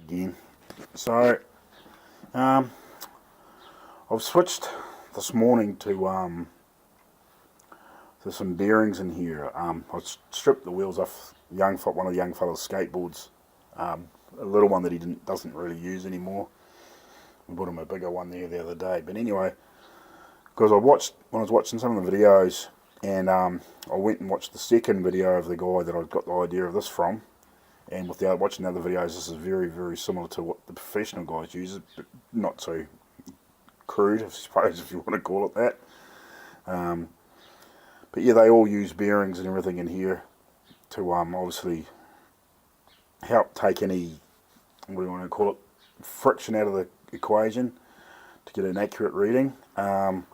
again. So, I've switched this morning to some bearings in here. I stripped the wheels off one of the young fella's skateboards, a little one that he doesn't really use anymore. We bought him a bigger one there the other day. But anyway, because when I was watching some of the videos, and I went and watched the second video of the guy that I got the idea of this from. And watching the other videos, this is very, very similar to what the professional guys use, but not so crude, I suppose, if you want to call it that. But yeah, they all use bearings and everything in here to obviously help take any, what do you want to call it, friction out of the equation to get an accurate reading. So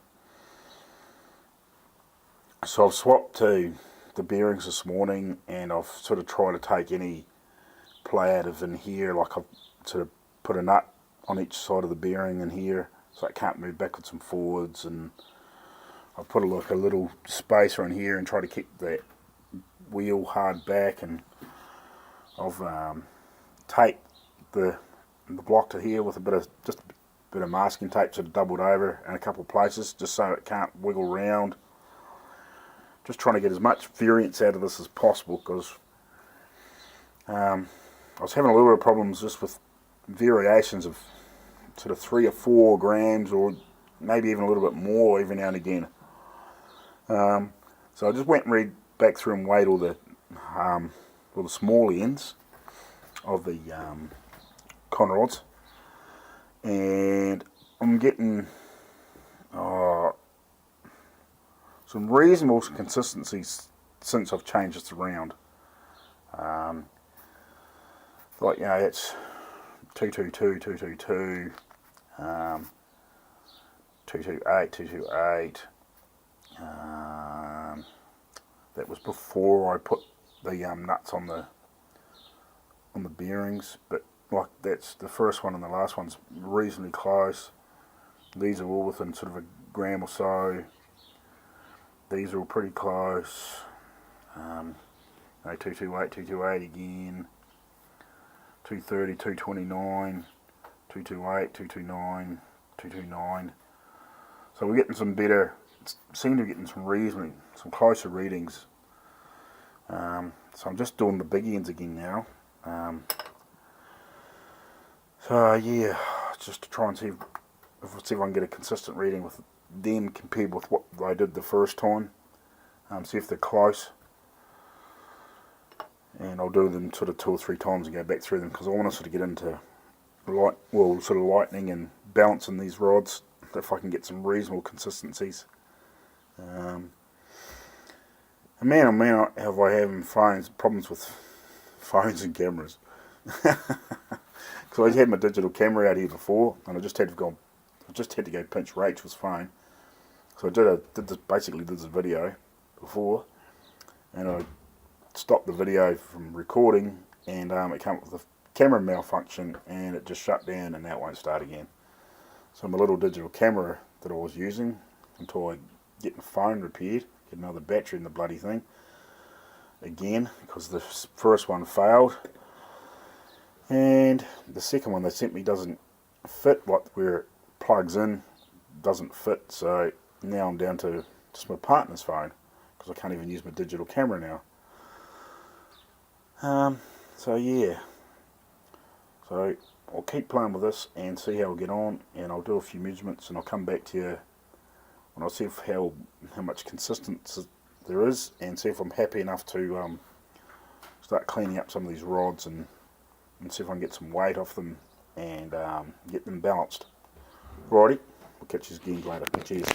I've swapped to the bearings this morning, and I've sort of tried to take any play out of in here, like I've sort of put a nut on each side of the bearing in here so it can't move backwards and forwards, and I've put a little spacer in here and try to keep that wheel hard back, and I've taped the block to here with just a bit of masking tape, sort of doubled over in a couple of places just so it can't wiggle round. Just trying to get as much variance out of this as possible, because I was having a little bit of problems just with variations of sort of 3 or 4 grams, or maybe even a little bit more every now and again. So I just went and read back through and weighed all the small ends of the con rods, and I'm getting some reasonable consistencies since I've changed this around. Like, you know, it's 222, 222, 228, 228. That was before I put the nuts on the bearings, but like that's the first one and the last one's reasonably close. These are all within sort of a gram or so. These are all pretty close. 228, 228 again. 230, 229, 228, 229, 229. So we're getting some better, seem to be getting some closer readings. So I'm just doing the big ends again now. So yeah, just to try and see if I can get a consistent reading with them compared with what I did the first time. See if they're close. And I'll do them sort of 2 or 3 times and go back through them, because I want to sort of get into sort of lightening and balancing these rods if I can get some reasonable consistencies. And man, oh man, have I having problems with phones and cameras. Because I had my digital camera out here before, and I just had to go pinch Rachel's phone. So I did this video before, and I stopped the video from recording, and it came up with a camera malfunction, and it just shut down, and now it won't start again. So my little digital camera that I was using until I get my phone repaired, get another battery in the bloody thing again, because the first one failed, and the second one they sent me doesn't fit, like where it plugs in doesn't fit. So now I'm down to just my partner's phone, because I can't even use my digital camera now. So yeah, so I'll keep playing with this and see how we get on, and I'll do a few measurements, and I'll come back to you when I see how much consistency there is, and see if I'm happy enough to start cleaning up some of these rods, and see if I can get some weight off them and get them balanced. Righty, we'll catch you again later. Cheers.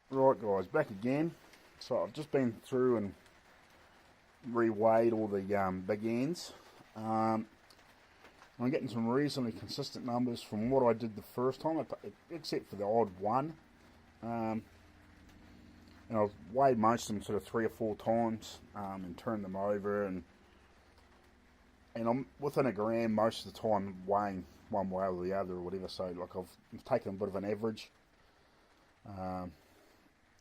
Right guys, back again. So I've just been through and reweighed all the big ends. I'm getting some reasonably consistent numbers from what I did the first time, except for the odd one. And I've weighed most of them sort of 3 or 4 times and turned them over, and I'm within a gram most of the time, weighing one way or the other or whatever. So like I've taken a bit of an average.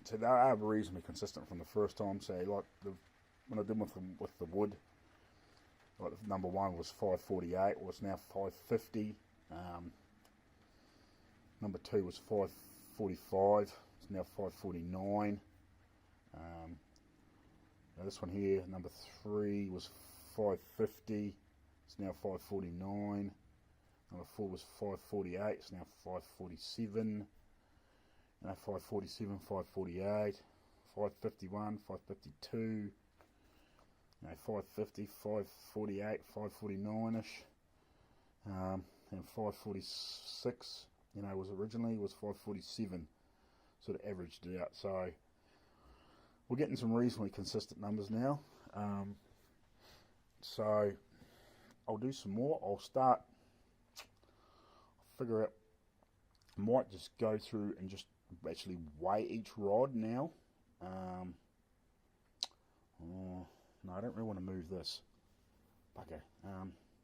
So they are reasonably consistent from the first time. So like when I did with the wood, Like number 1 was 548, well it's now 550. Number 2 was 545, it's now 549. Now this one here, number 3 was 550, it's now 549. Number 4 was 548, it's now 547. 547, 548, 551, 552, 550, 548, 549ish, and 546. Was originally was 547, sort of averaged it out. So we're getting some reasonably consistent numbers now. So I'll do some more. I'll figure out. I might just go through and just actually weigh each rod now. No, I don't really want to move this. Okay.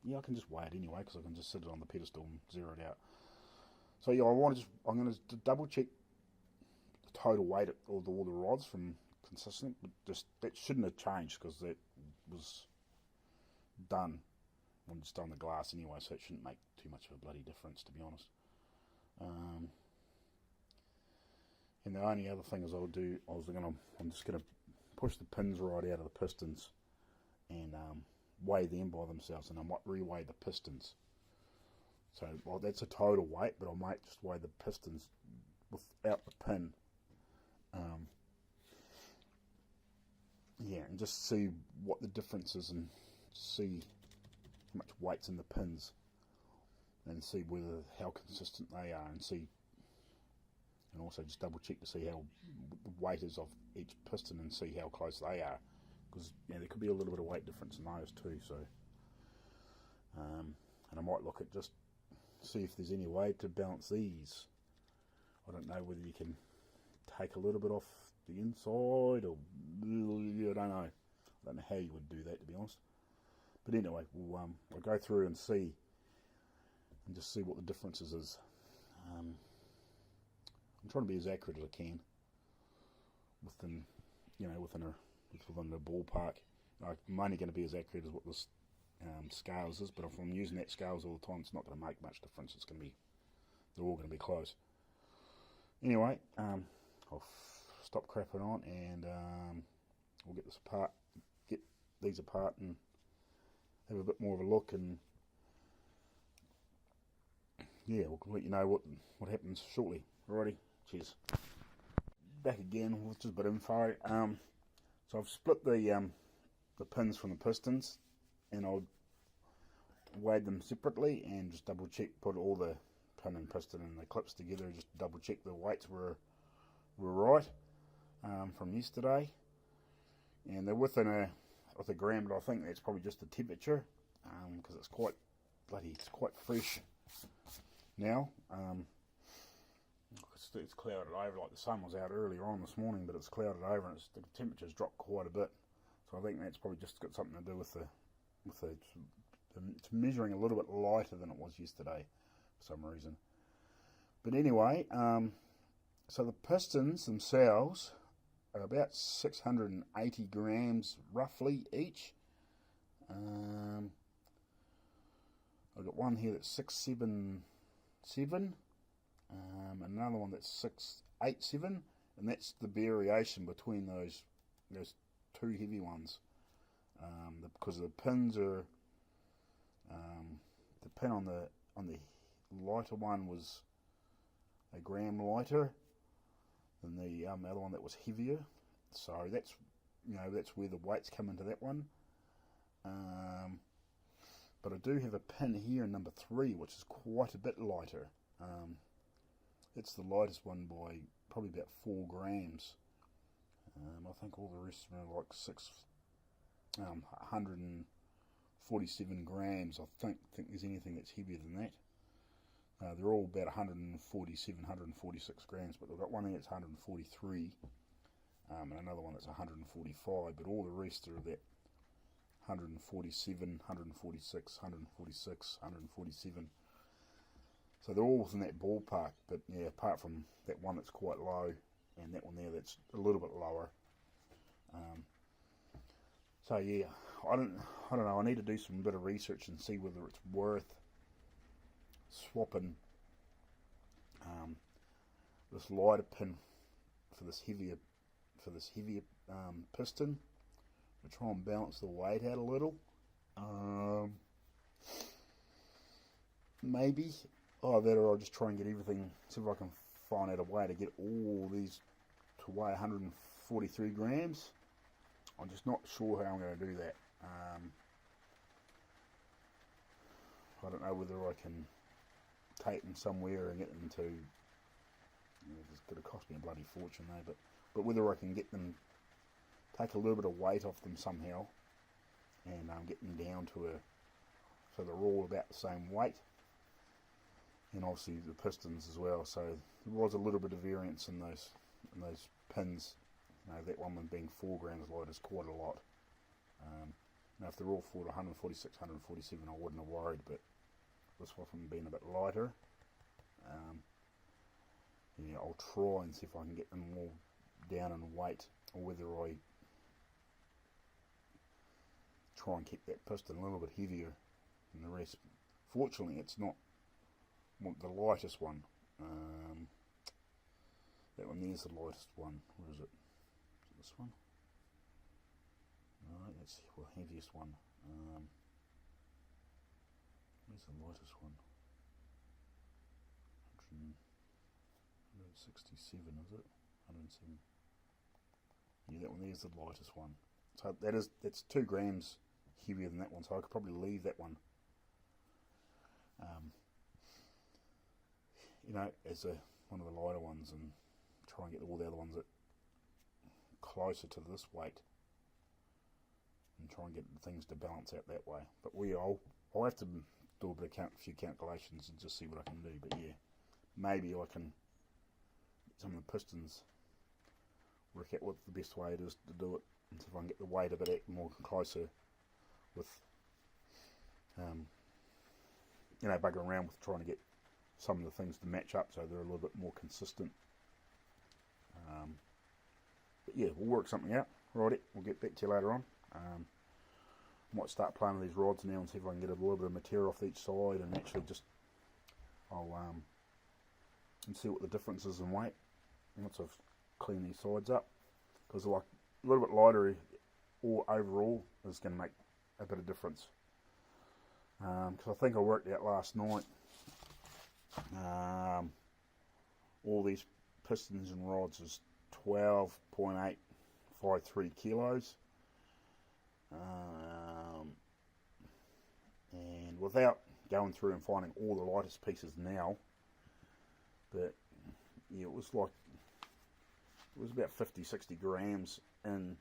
Yeah, I can just weigh it anyway because I can just sit it on the pedestal and zero it out. So yeah, I'm going to double check the total weight of all the rods from consistent, but just that shouldn't have changed because that was done when it's done the glass anyway, so it shouldn't make too much of a bloody difference, to be honest. And the only other thing is I'm just going to push the pins right out of the pistons and weigh them by themselves, and I might re-weigh the pistons. So, well, that's a total weight, but I might just weigh the pistons without the pin. Yeah, and just see what the difference is and see how much weight's in the pins and see how consistent they are, and also just double check to see how the weight is of each piston and see how close they are, because there could be a little bit of weight difference in those too. So and I might look at just see if there's any way to balance these. I don't know whether you can take a little bit off the inside, or I don't know. I don't know how you would do that, to be honest. But anyway, we'll go through and see, and just see what the differences is. I'm trying to be as accurate as I can within the ballpark. I'm only going to be as accurate as what this scales is, but if I'm using that scales all the time, it's not going to make much difference. They're all going to be close. Anyway, I'll stop crapping on, and we'll get these apart, and have a bit more of a look, and yeah, we'll let you know what happens shortly. Alrighty, cheers. Back again with just a bit of info. So I've split the pins from the pistons, and I'll weighed them separately and just double check, put all the pin and piston and the clips together, just double check the weights were right from yesterday, and they're within a gram, but I think that's probably just the temperature, because it's quite fresh now. It's clouded over, like the sun was out earlier on this morning, but it's clouded over and the temperature's dropped quite a bit. So I think that's probably just got something to do with it's measuring a little bit lighter than it was yesterday for some reason. But anyway, so the pistons themselves are about 680 grams roughly each. I've got one here that's 677. Another one that's 687, and that's the variation between those two heavy ones, because the pins are the pin on the lighter one was a gram lighter than the other one that was heavier, so that's where the weights come into that one. But I do have a pin here in number 3 which is quite a bit lighter. It's the lightest one by probably about 4 grams. I think all the rest are like 147 grams. I think there's anything that's heavier than that. They're all about 147, 146 grams, but they've got one here that's 143, and another one that's 145, but all the rest are that 147, 146, 146, 147. So they're all within that ballpark, but yeah, apart from that one that's quite low, and that one there that's a little bit lower. So yeah, I don't know. I need to do some bit of research and see whether it's worth swapping this lighter pin for this heavier piston to try and balance the weight out a little. Maybe. Oh, that, or I'll just try and get everything. See if I can find out a way to get all these to weigh 143 grams. I'm just not sure how I'm going to do that. I don't know whether I can take them somewhere and get them to. It's going to cost me a bloody fortune though, but whether I can get them, take a little bit of weight off them somehow, and get them down to so they're all about the same weight, and obviously the pistons as well. So there was a little bit of variance in those pins. That one being 4 grams light is quite a lot. Now if they're all 146, 147, I wouldn't have worried, but this one being a bit lighter. I'll try and see if I can get them all down in weight, or whether I try and keep that piston a little bit heavier than the rest. Fortunately, it's not the lightest one. That one there's the lightest one. Where is it? Is it this one? No, that's the heaviest one. Where's the lightest one? 167, is it? 107. Yeah, that one there's the lightest one. So that's 2 grams heavier than that one. So I could probably leave that one. As one of the lighter ones, and try and get all the other ones closer to this weight, and try and get things to balance out that way. But I'll have to do a few calculations and just see what I can do. But yeah, maybe I can get some of the pistons, work out what the best way it is to do it, and see if I can get the weight a bit more closer with, bugging around with trying to get some of the things to match up so they're a little bit more consistent. But yeah, we'll work something out. Righty, we'll get back to you later on. Might start playing with these rods now and see if I can get a little bit of material off each side, and actually I'll and see what the difference is in weight once I've cleaned these sides up, because like a little bit lighter or overall is going to make a bit of difference. Because I think I worked out last night, all these pistons and rods is 12.853 kilos, and without going through and finding all the lightest pieces now, but yeah, it was about 50-60 grams in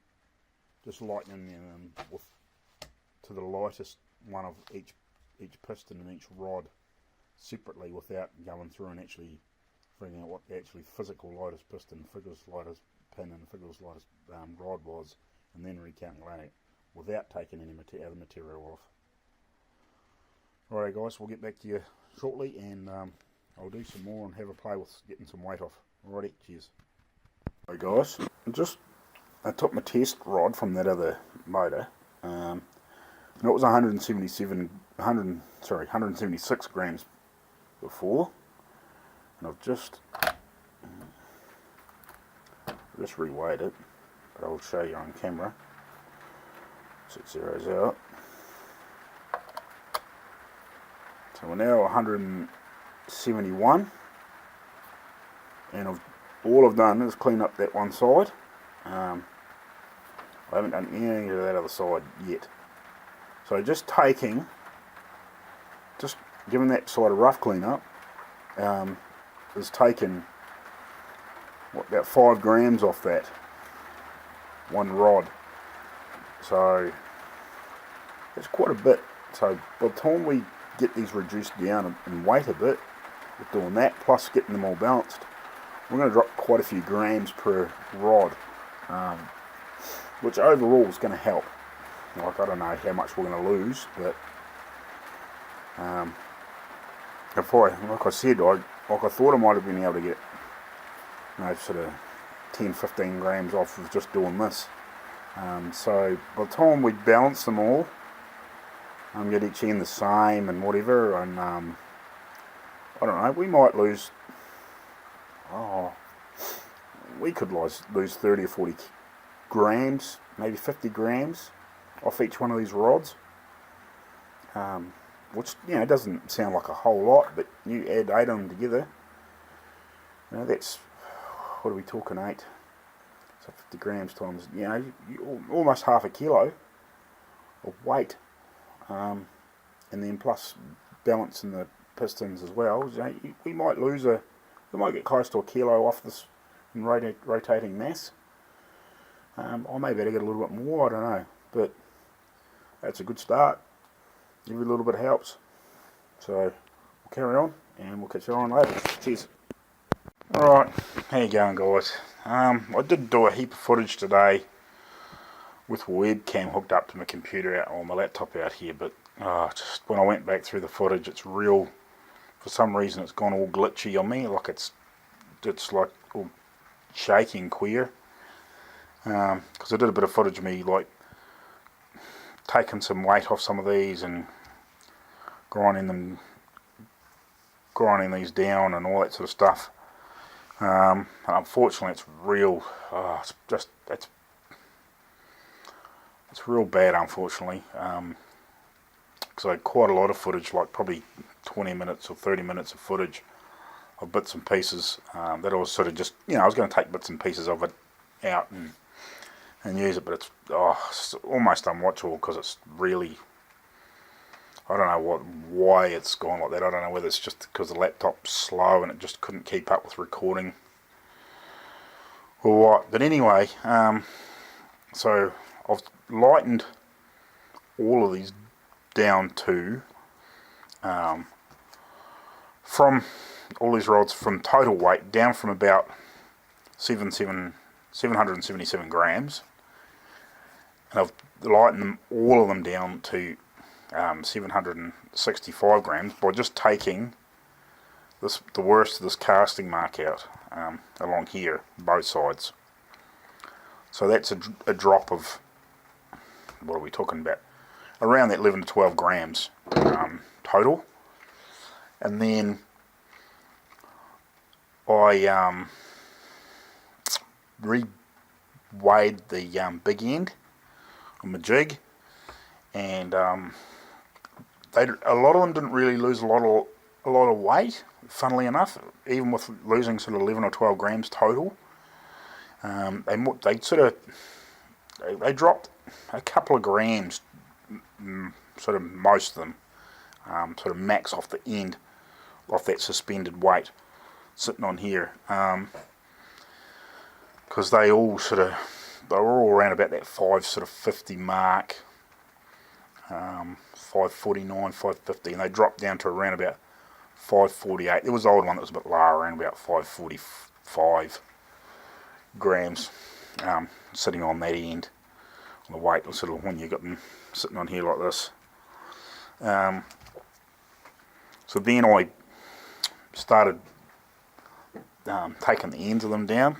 just lightening them to the lightest one of each piston and each rod separately, without going through and actually figuring out what the actually physical lightest piston, physical lightest pin and physical lightest rod was, and then recalculating it without taking any other material off. Alright guys, we'll get back to you shortly, and I'll do some more and have a play with getting some weight off. Alrighty, cheers. Alright guys, I took my test rod from that other motor, and it was 176 grams before, and I've just reweighed it, but I'll show you on camera. 6 zeros out. So we're now 171, and all I've done is clean up that one side. I haven't done anything to that other side yet. So just giving that side a rough clean up, is taking about 5 grams off that one rod. So it's quite a bit. So by the time we get these reduced down in weight a bit, with doing that plus getting them all balanced, we're going to drop quite a few grams per rod, which overall is going to help. Like, I don't know how much we're going to lose, but like I said, I thought I might have been able to get sort of 10-15 grams off of just doing this. So by the time we balance them all, get each end the same and whatever, and I don't know, we might lose, we could lose 30 or 40 grams, maybe 50 grams off each one of these rods, which, doesn't sound like a whole lot, but you add 8 of them together, that's, what are we talking, 8? So 50 grams times, almost half a kilo of weight, and then plus balancing the pistons as well. We might get close to a kilo off this in rotating mass. I may be able to get a little bit more, I don't know, but that's a good start. Every little bit helps. So we'll carry on and we'll catch you on later. Cheers. Alright, how you going, guys? I did do a heap of footage today with a webcam hooked up to my computer or my laptop out here, but just when I went back through the footage, it's real, for some reason it's gone all glitchy on me, like it's like all shaky and queer, because I did a bit of footage of me like taking some weight off some of these and grinding these down and all that sort of stuff. And unfortunately, it's real. It's real bad, unfortunately. Because I had quite a lot of footage, like probably 20 minutes or 30 minutes of footage of bits and pieces that I was sort of just, I was going to take bits and pieces of it out and use it, but it's almost unwatchable because it's really, I don't know why it's gone like that. I don't know whether it's just because the laptop's slow and it just couldn't keep up with recording or what. But anyway, so I've lightened all of these down to, from all these rods, from total weight down from about 777 grams, and I've lightened all of them down to 765 grams by just taking the worst of this casting mark out along here, both sides. So that's a drop of, what are we talking about, around that 11 to 12 grams total. And then I re-weighed the big end on my jig, and a lot of them didn't really lose a lot of weight, funnily enough, even with losing sort of 11 or 12 grams total. They dropped a couple of grams, sort of most of them, sort of max off the end, off that suspended weight sitting on here, because they were all around about that 550 mark, 549, 550, and they dropped down to around about 548. There was the old one that was a bit lower, around about 545 grams, sitting on that end, on the weight, sort of when you got them sitting on here like this. So then I started taking the ends of them down,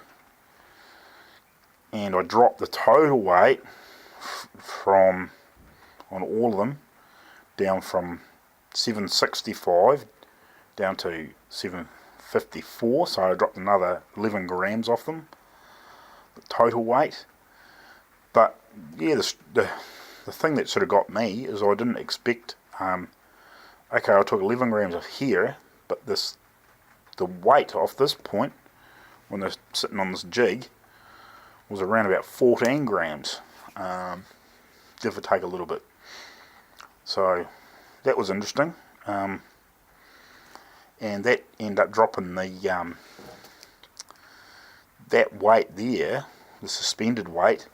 and I dropped the total weight from, on all of them, down from 765 down to 754, so I dropped another 11 grams off them, the total weight. But yeah, the thing that sort of got me is I didn't expect, okay, I took 11 grams off here, but the weight off this point, when they're sitting on this jig, was around about 14 grams, give or take a little bit. So that was interesting, and that ended up dropping the that weight there, the suspended weight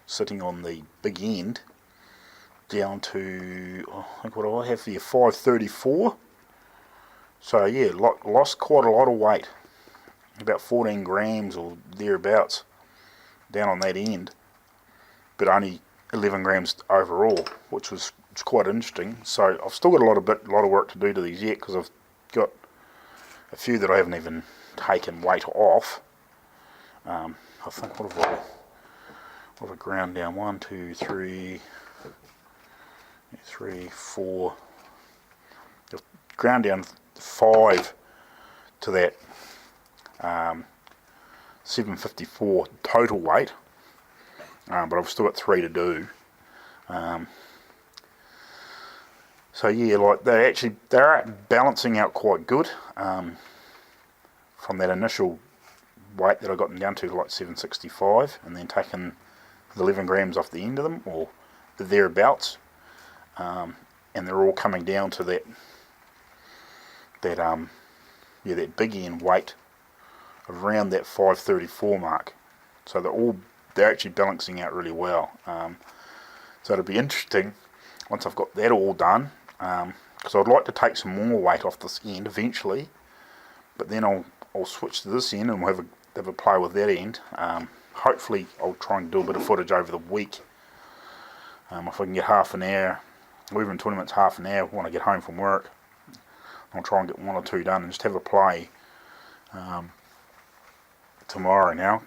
sitting on the big end, down to, I think what do I have here, 534. So yeah, lost quite a lot of weight, about 14 grams or thereabouts down on that end, but only 11 grams overall, which was quite interesting. So I've still got a lot of work to do to these yet, because I've got a few that I haven't even taken weight off. I think, I've ground down 1, 2, 3, 4. I've ground down 5 to that 754 total weight, but I've still got 3 to do. So yeah, like they're balancing out quite good from that initial weight that I got them down to like 765, and then taking the 11 grams off the end of them, or thereabouts, and they're all coming down to that big end weight of around that 534 mark. So they're actually balancing out really well. So it'll be interesting once I've got that all done, because I'd like to take some more weight off this end eventually, but then I'll switch to this end and we'll have a play with that end. Hopefully I'll try and do a bit of footage over the week. If I can get half an hour, or even 20 minutes, half an hour when I get home from work, I'll try and get 1 or 2 done and just have a play tomorrow now.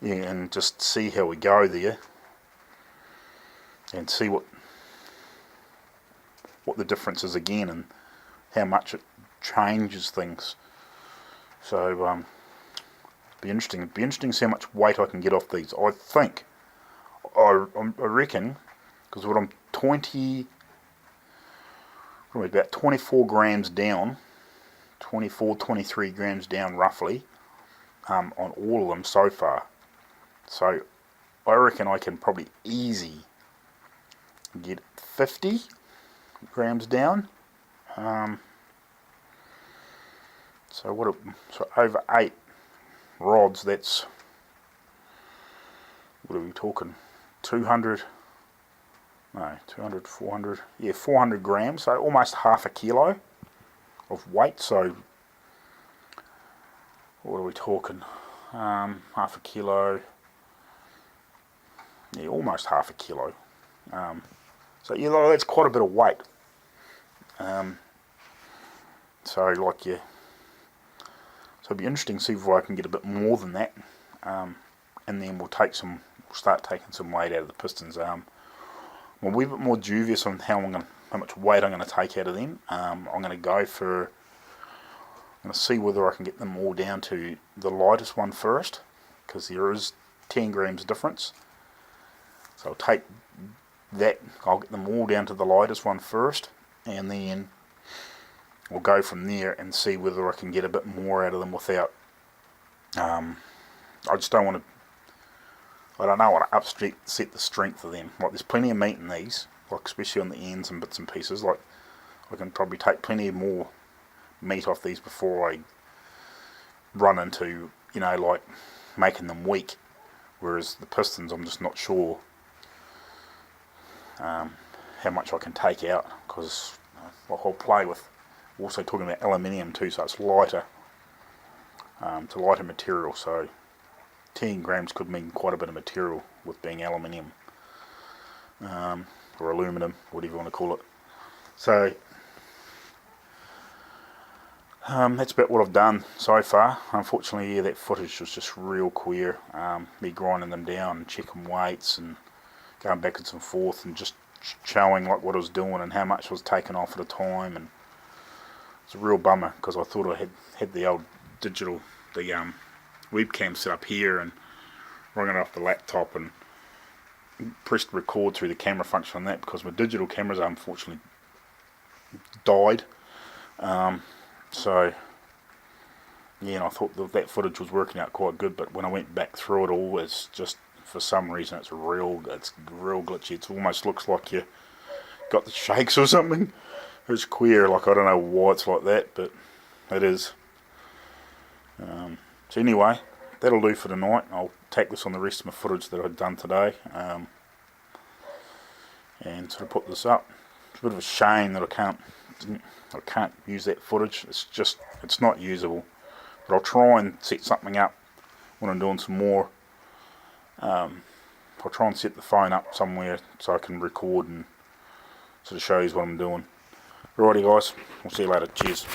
Yeah, and just see how we go there, and see what the difference is again, and how much it changes things. So it'd be interesting. It'd be interesting to see how much weight I can get off these. I reckon, because what I'm probably about 24 grams down, 24, 23 grams down roughly, on all of them so far. So I reckon I can probably easy get 50 grams down. So over 8 rods, that's, what are we talking, 200, 400, yeah, 400 grams, so almost half a kilo of weight. So what are we talking, half a kilo, yeah, almost half a kilo. So yeah, that's quite a bit of weight. So like, yeah, so it'd be interesting to see if I can get a bit more than that, and then we'll start taking some weight out of the Pistons. I'm a wee bit more dubious on how much weight I'm going to take out of them. I'm going to see whether I can get them all down to the lightest one first, because there is 10 grams difference. So I'll take that, I'll get them all down to the lightest one first, and then we'll go from there and see whether I can get a bit more out of them without, I just don't want to, I don't know, want to upset the strength of them. Like, there's plenty of meat in these, like especially on the ends and bits and pieces. Like, I can probably take plenty more meat off these before I run into, like making them weak. Whereas the Pistons, I'm just not sure how much I can take out, because I'll play with, also talking about aluminium too, so it's lighter, it's a lighter material, so 10 grams could mean quite a bit of material with being aluminium, or aluminum, whatever you want to call it. So that's about what I've done so far. Unfortunately, yeah, that footage was just real queer, me grinding them down and checking weights and going backwards and forth and just showing like what I was doing and how much was taken off at a time. And it's a real bummer, because I thought I had the old digital, the webcam set up here, and rung it off the laptop and pressed record through the camera function on that, because my digital cameras unfortunately died. So yeah, and I thought that footage was working out quite good, but when I went back through it all, it's just, for some reason, it's real glitchy. It almost looks like you got the shakes or something. It's queer, like, I don't know why it's like that, but it is. So anyway, that'll do for tonight. I'll take this on the rest of my footage that I've done today, and sort of put this up. It's a bit of a shame that I can't use that footage. It's not usable. But I'll try and set something up when I'm doing some more. I'll try and set the phone up somewhere so I can record and sort of show you what I'm doing. Alrighty guys, we'll see you later. Cheers.